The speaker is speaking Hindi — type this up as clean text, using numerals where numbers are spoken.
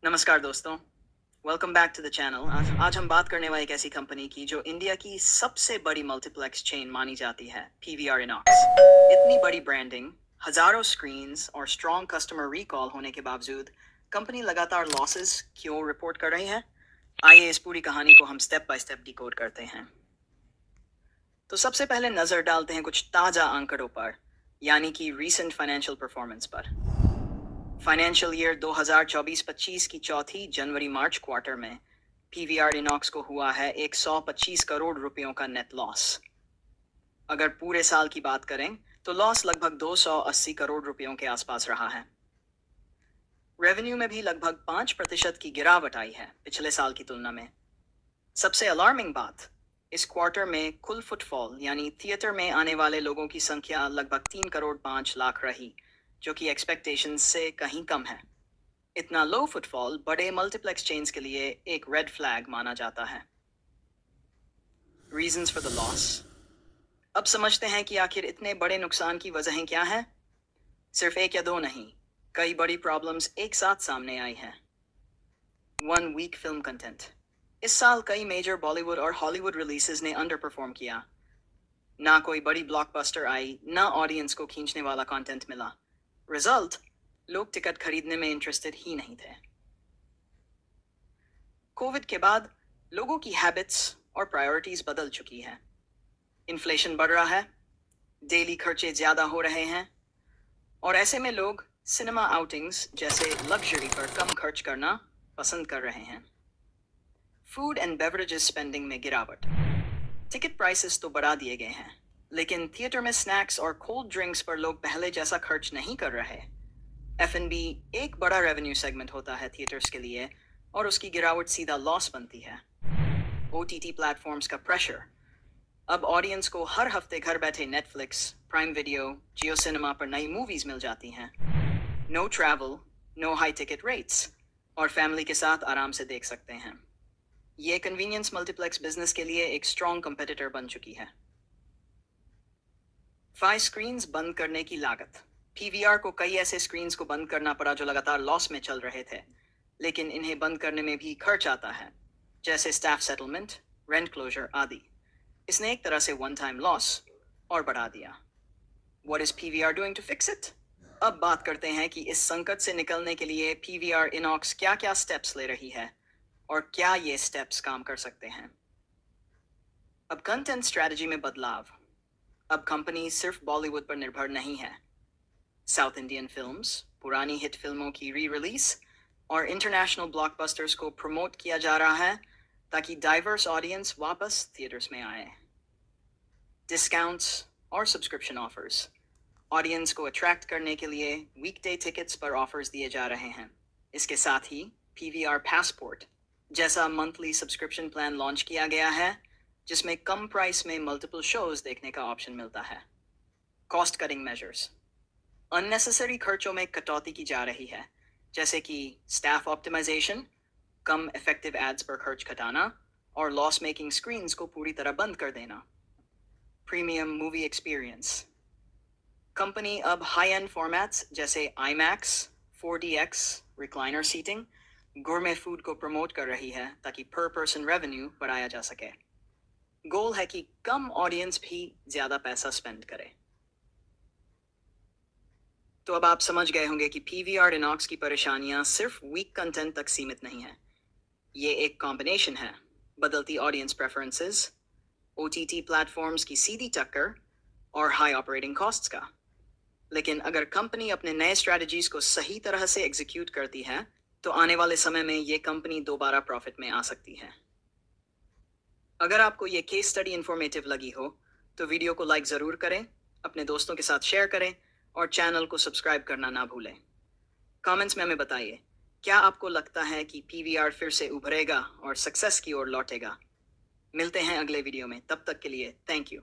नमस्कार दोस्तों, welcome back to the channel. आज हम बात करने वाले एक ऐसी कंपनी की जो इंडिया की सबसे बड़ी मल्टीप्लेक्स चेन मानी जाती है, पीवीआर इनॉक्स। इतनी बड़ी ब्रांडिंग, हजारों स्क्रीन्स और स्ट्रॉन्ग कस्टमर रिकॉल होने के बावजूद कंपनी लगातार लॉसेस क्यों रिपोर्ट कर रही है? आइए इस पूरी कहानी को हम स्टेप बाय स्टेप डिकोड करते हैं। तो सबसे पहले नजर डालते हैं कुछ ताजा आंकड़ों पर, यानी कि रीसेंट फाइनेंशियल परफॉर्मेंस पर। फाइनेंशियल ईयर 2024-25 की चौथी जनवरी-मार्च क्वार्टर में पीवीआर इनॉक्स को हुआ है 125 करोड़ रुपयों का नेट लॉस। अगर पूरे साल की बात करें तो लॉस लगभग 280 करोड़ रुपयों के आसपास रहा है। रेवेन्यू में भी लगभग 5% की गिरावट आई है पिछले साल की तुलना में। सबसे अलार्मिंग बात, इस क्वार्टर में कुल फुटफॉल यानी थिएटर में आने वाले लोगों की संख्या लगभग 3 करोड़ 5 लाख रही, जो कि एक्सपेक्टेशंस से कहीं कम है। इतना लो फुटफॉल बड़े मल्टीप्लेक्स चेन्स के लिए एक रेड फ्लैग माना जाता है। Reasons for the loss. अब समझते हैं कि आखिर इतने बड़े नुकसान की वजहें क्या हैं। सिर्फ एक या दो नहीं, कई बड़ी प्रॉब्लम्स एक साथ सामने आई हैं। 1 वीक फिल्म कंटेंट। इस साल कई मेजर बॉलीवुड और हॉलीवुड रिलीजेस ने अंडर परफॉर्म किया। ना कोई बड़ी ब्लॉकबस्टर आई, ना ऑडियंस को खींचने वाला कंटेंट मिला। रिजल्ट, लोग टिकट खरीदने में इंटरेस्टेड ही नहीं थे। कोविड के बाद लोगों की हैबिट्स और प्रायोरिटीज बदल चुकी है। इन्फ्लेशन बढ़ रहा है, डेली खर्चे ज्यादा हो रहे हैं, और ऐसे में लोग सिनेमा आउटिंग्स जैसे लग्जरी पर कम खर्च करना पसंद कर रहे हैं। फूड एंड बेवरेजेस स्पेंडिंग में गिरावट। टिकट प्राइसेस तो बढ़ा दिए गए हैं, लेकिन थिएटर में स्नैक्स और कोल्ड ड्रिंक्स पर लोग पहले जैसा खर्च नहीं कर रहे। एफ&बी एक बड़ा रेवेन्यू सेगमेंट होता है थिएटर्स के लिए, और उसकी गिरावट सीधा लॉस बनती है। ओटीटी प्लेटफॉर्म्स का प्रेशर। अब ऑडियंस को हर हफ्ते घर बैठे Netflix, Prime Video, Jio cinema पर नई मूवीज मिल जाती हैं। No travel, no high ticket rates, और फैमिली के साथ आराम से देख सकते हैं। ये कन्वीनियंस मल्टीप्लेक्स बिजनेस के लिए एक स्ट्रॉन्ग कंपेटिटर बन चुकी है। 5 स्क्रीन्स बंद करने की लागत। पीवीआर को कई ऐसे स्क्रीन्स को बंद करना पड़ा जो लगातार लॉस में चल रहे थे, लेकिन इन्हें बंद करने में भी खर्च आता है, जैसे स्टाफ सेटलमेंट, रेंट क्लोजर आदि। इसने एक तरह से वन टाइम लॉस और बढ़ा दिया। What is PVR doing to fix it? अब बात करते हैं कि इस संकट से निकलने के लिए पीवीआर इनॉक्स क्या क्या स्टेप्स ले रही है और क्या ये स्टेप्स काम कर सकते हैं। अब कंटेंट स्ट्रेटजी में बदलाव। अब कंपनी सिर्फ बॉलीवुड पर निर्भर नहीं है। साउथ इंडियन फिल्म्स, पुरानी हिट फिल्मों की री रिलीज और इंटरनेशनल ब्लॉकबस्टर्स को प्रमोट किया जा रहा है ताकि डाइवर्स ऑडियंस वापस थिएटर्स में आए। डिस्काउंट्स और सब्सक्रिप्शन ऑफर्स। ऑडियंस को अट्रैक्ट करने के लिए वीकडे टिकट्स पर ऑफर्स दिए जा रहे हैं। इसके साथ ही पीवीआर पैसपोर्ट जैसा मंथली सब्सक्रिप्शन प्लान लॉन्च किया गया है, जिसमें कम प्राइस में मल्टीपल शोज देखने का ऑप्शन मिलता है। Cost cutting measures. अननेसेसरी खर्चों में कटौती की जा रही है, जैसे कि स्टाफ ऑप्टिमाइजेशन, कम इफेक्टिव एड्स पर खर्च घटाना और लॉस मेकिंग स्क्रीन्स को पूरी तरह बंद कर देना। Premium movie experience. कंपनी अब हाई एंड फॉर्मेट्स जैसे IMAX, 4DX, recliner seating, gourmet food को प्रमोट कर रही है ताकि पर पर्सन रेवेन्यू बढ़ाया जा सके। गोल है कि कम ऑडियंस भी ज्यादा पैसा स्पेंड करे। तो अब आप समझ गए होंगे कि पीवीआर इनॉक्स की परेशानियां सिर्फ वीक कंटेंट तक सीमित नहीं है। ये एक कॉम्बिनेशन है बदलती ऑडियंस प्रेफरेंसेस, ओटीटी प्लेटफॉर्म्स की सीधी टक्कर और हाई ऑपरेटिंग कॉस्ट्स का। लेकिन अगर कंपनी अपने नए स्ट्रेटजीज को सही तरह से एग्जीक्यूट करती है, तो आने वाले समय में ये कंपनी दोबारा प्रॉफिट में आ सकती है। अगर आपको ये केस स्टडी इंफॉर्मेटिव लगी हो तो वीडियो को लाइक ज़रूर करें, अपने दोस्तों के साथ शेयर करें और चैनल को सब्सक्राइब करना ना भूलें। कमेंट्स में हमें बताइए, क्या आपको लगता है कि पीवीआर फिर से उभरेगा और सक्सेस की ओर लौटेगा? मिलते हैं अगले वीडियो में, तब तक के लिए थैंक यू।